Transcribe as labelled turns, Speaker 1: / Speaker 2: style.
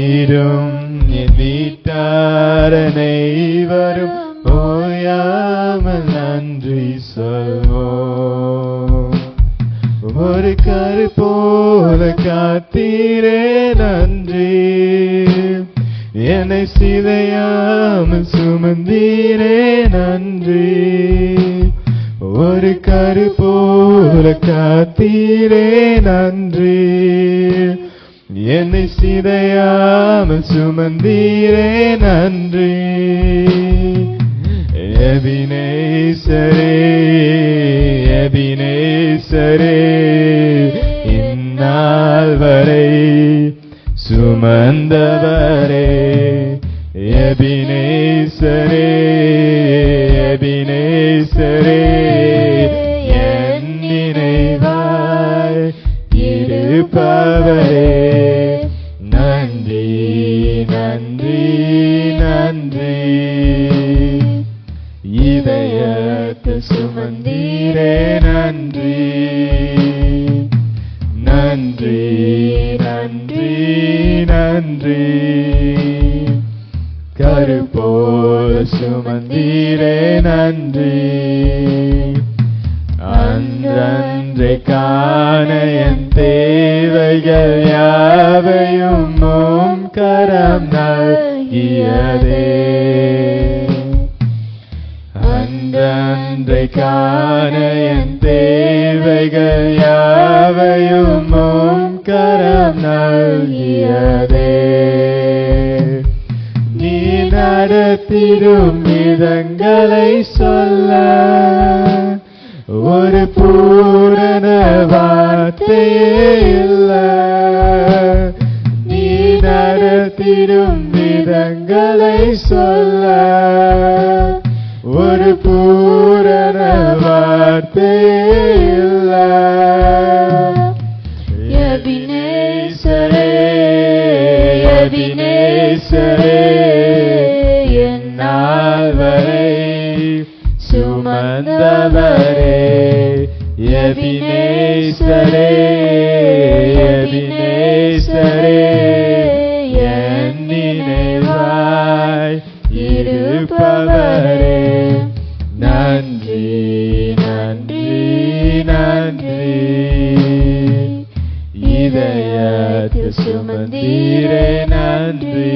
Speaker 1: நீரும் என் வீட்டார் அனைவரும் ஓயாமல் நன்றி சொல்வோம். ஒரு கரு போல காத்தீரே நன்றி, என்னை சிதையாமல் சுமந்தீரே நன்றி. ஒரு கரு போல காத்தீரே நன்றி, என்னை சிதையாமல் சுமந்தீரே நன்றி. எபினேசரே எபினேசரே, இந்நாள் வரை சுமந்தவரே. எபினேசரே எபினேசரே, என் நினைவாய் இருப்பவரே. நன்றி நன்றி நன்றி. இதயத்தில் சுமந்தீரே நன்றி. நன்றி நன்றி நன்றி. கருப்போல சுமந்தீரே நன்றி. அன்றன்றை காண என் தேவைகள் யாவையும் உம் கரம் நல்கியதே. அன்றன்றை காண என் தேவைகள் யாவையும் உம் கரம் நல்கியதே. நீ நடத்திடும் விதங்களை சொல்ல ஒரு பூரண வார்த்தையே இல்ல. நீ நடத்திடும் விதங்களை சொல்ல ஒரு பூரண வார்த்தையே இல்ல. எபினேசரே எபினேசரே, எந்நாள் வரை சுமந்தவரே. எபினேசரே எபினேசரே, என் நினைவாய் இருப்பவரே. நன்றி நன்றி நன்றி. இதயத்தில் சுமந்தீரே நன்றி.